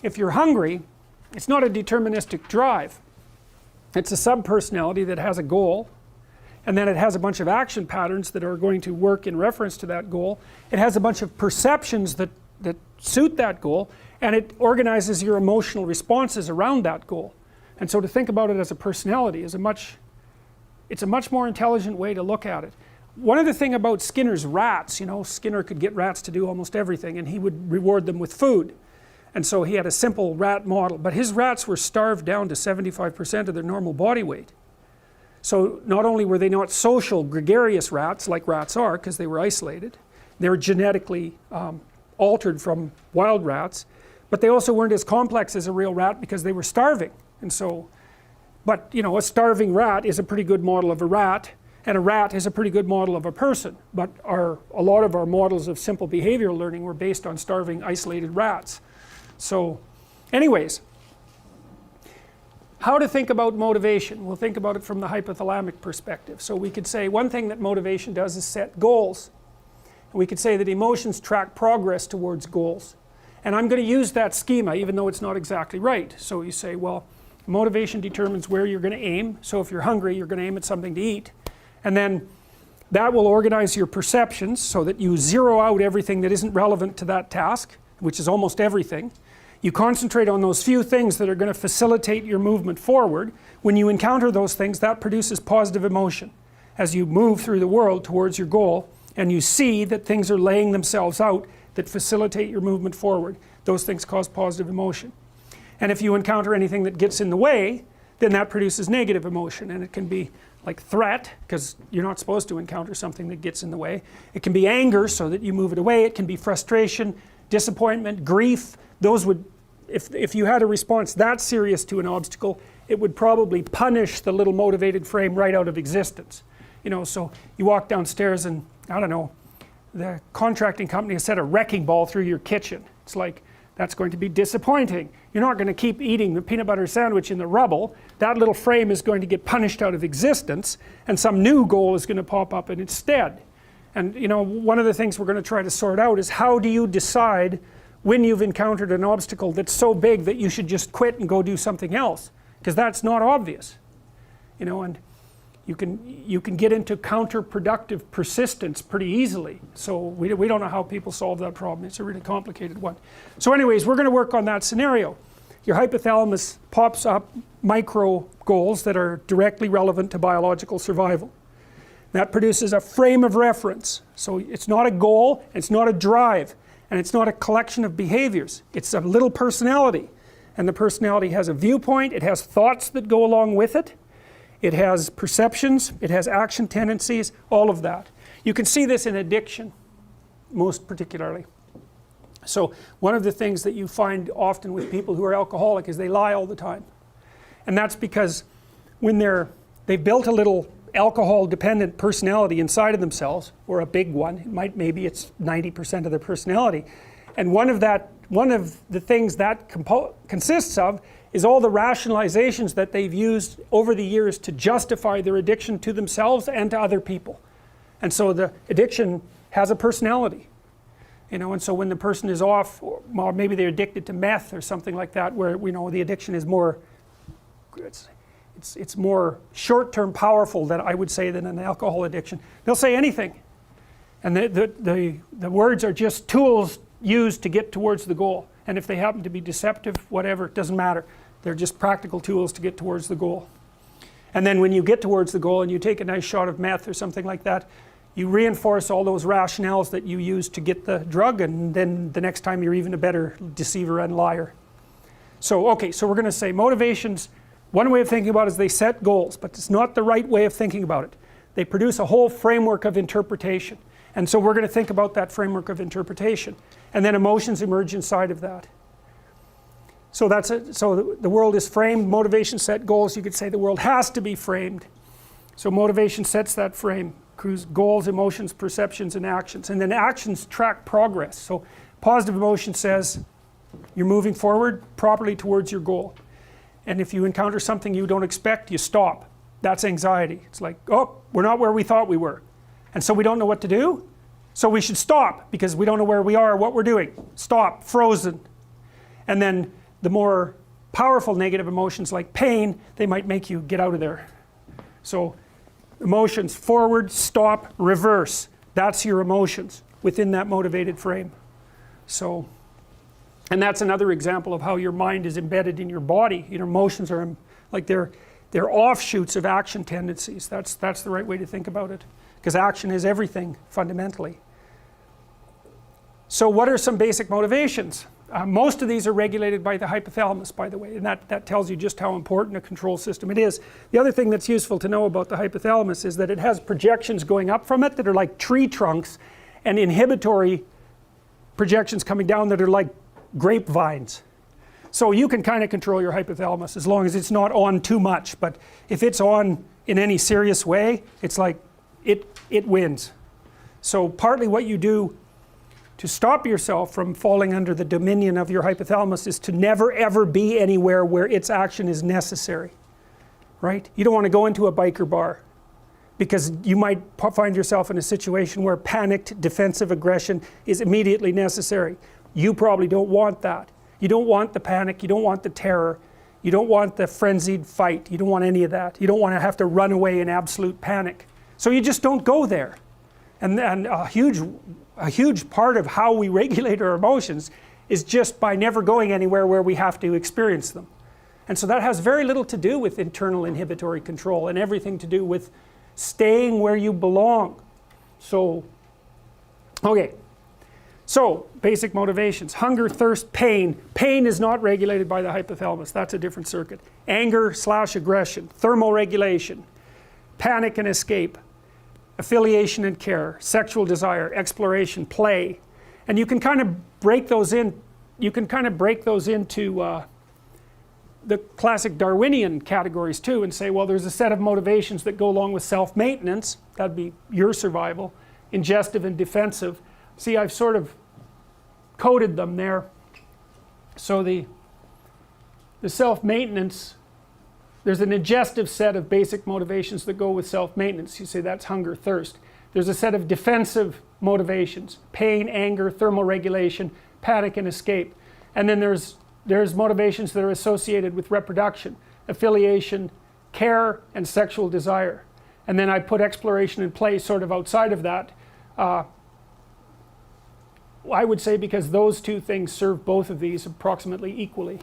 if you're hungry, it's not a deterministic drive. It's a sub-personality that has a goal, and then it has a bunch of action patterns that are going to work in reference to that goal. It has a bunch of perceptions that suit that goal, and it organizes your emotional responses around that goal. And so to think about it as a personality is it's a much more intelligent way to look at it. One other thing about Skinner's rats, you know, Skinner could get rats to do almost everything, and he would reward them with food. And so he had a simple rat model, but his rats were starved down to 75% of their normal body weight. So not only were they not social, gregarious rats like rats are, because they were isolated, they were genetically altered from wild rats, but they also weren't as complex as a real rat because they were starving. And so, but you know, a starving rat is a pretty good model of a rat, and a rat is a pretty good model of a person. But a lot of our models of simple behavioral learning were based on starving, isolated rats. So anyways, how to think about motivation? We'll think about it from the hypothalamic perspective. So we could say one thing that motivation does is set goals. And we could say that emotions track progress towards goals. And I'm going to use that schema even though it's not exactly right. So you say, well, motivation determines where you're going to aim. So if you're hungry, you're going to aim at something to eat. And then that will organize your perceptions so that you zero out everything that isn't relevant to that task, which is almost everything. You concentrate on those few things that are going to facilitate your movement forward. When you encounter those things, that produces positive emotion as you move through the world towards your goal, and you see that things are laying themselves out that facilitate your movement forward. Those things cause positive emotion. And if you encounter anything that gets in the way, then that produces negative emotion, and it can be like threat, because you're not supposed to encounter something that gets in the way. It can be anger, so that you move it away. It can be frustration, disappointment, grief. Those would, if you had a response that serious to an obstacle, it would probably punish the little motivated frame right out of existence. You know, so you walk downstairs and, I don't know, the contracting company has set a wrecking ball through your kitchen. It's like, that's going to be disappointing. You're not going to keep eating the peanut butter sandwich in the rubble. That little frame is going to get punished out of existence, and some new goal is going to pop up in its stead. And you know, one of the things we're going to try to sort out is how do you decide when you've encountered an obstacle that's so big that you should just quit and go do something else, because that's not obvious. You know, and you can get into counterproductive persistence pretty easily. So we don't know how people solve that problem. It's a really complicated one. So anyways, we're going to work on that scenario. Your hypothalamus pops up micro goals that are directly relevant to biological survival. That produces a frame of reference. So it's not a goal, it's not a drive, and it's not a collection of behaviors. It's a little personality. And the personality has a viewpoint, it has thoughts that go along with it. It has perceptions, it has action tendencies, all of that. You can see this in addiction, most particularly. So one of the things that you find often with people who are alcoholic is they lie all the time. And that's because when they've built a little alcohol-dependent personality inside of themselves, or a big one, maybe it's 90% of their personality, and one of the things that consists of is all the rationalizations that they've used over the years to justify their addiction to themselves and to other people. And so the addiction has a personality. You know, and so when the person is off, or maybe they're addicted to meth or something like that, where we know the addiction is more, it's more short-term powerful than I would say than an alcohol addiction. They'll say anything. And the words are just tools used to get towards the goal. And if they happen to be deceptive, whatever, it doesn't matter. They're just practical tools to get towards the goal. And then when you get towards the goal and you take a nice shot of meth or something like that, you reinforce all those rationales that you used to get the drug, and then the next time you're even a better deceiver and liar. So okay, so we're going to say motivations, one way of thinking about it is they set goals, but it's not the right way of thinking about it. They produce a whole framework of interpretation. And so we're going to think about that framework of interpretation. And then emotions emerge inside of that. So that's it. So the world is framed, motivation set goals. You could say the world has to be framed. So motivation sets that frame. Goals, emotions, perceptions, and actions. And then actions track progress. So positive emotion says you're moving forward properly towards your goal. And if you encounter something you don't expect, you stop. That's anxiety. It's like, oh, we're not where we thought we were. And so we don't know what to do. So we should stop because we don't know where we are or what we're doing. Stop, frozen. And then the more powerful negative emotions like pain, they might make you get out of there. So emotions: forward, stop, reverse. That's your emotions within that motivated frame. So, and that's another example of how your mind is embedded in your body. Your emotions are like they're offshoots of action tendencies. That's the right way to think about it, because action is everything fundamentally. So what are some basic motivations? Most of these are regulated by the hypothalamus, by the way, and that tells you just how important a control system it is. The other thing that's useful to know about the hypothalamus is that it has projections going up from it that are like tree trunks, and inhibitory projections coming down that are like grapevines. So you can kind of control your hypothalamus as long as it's not on too much, but if it's on in any serious way, it's like it wins. So partly what you do to stop yourself from falling under the dominion of your hypothalamus is to never ever be anywhere where its action is necessary, right? You don't want to go into a biker bar because you might find yourself in a situation where panicked defensive aggression is immediately necessary. You probably don't want that. You don't want the panic, you don't want the terror, you don't want the frenzied fight, you don't want any of that. You don't want to have to run away in absolute panic. So you just don't go there. And a huge part of how we regulate our emotions is just by never going anywhere where we have to experience them. And so that has very little to do with internal inhibitory control and everything to do with staying where you belong. So, okay. So, basic motivations: hunger, thirst, pain. Pain is not regulated by the hypothalamus. That's a different circuit. Anger/aggression, thermoregulation, panic and escape, affiliation and care, sexual desire, exploration, play. And you can kind of break those in, you can kind of break those into the classic Darwinian categories too, and say, well, there's a set of motivations that go along with self-maintenance, that'd be your survival, ingestive and defensive. See, I've sort of coded them there. So the self-maintenance, there's an ingestive set of basic motivations that go with self-maintenance. You say that's hunger, thirst. There's a set of defensive motivations: pain, anger, thermoregulation, panic and escape. And then there's motivations that are associated with reproduction: affiliation, care, and sexual desire. And then I put exploration and play sort of outside of that. I would say because those two things serve both of these approximately equally.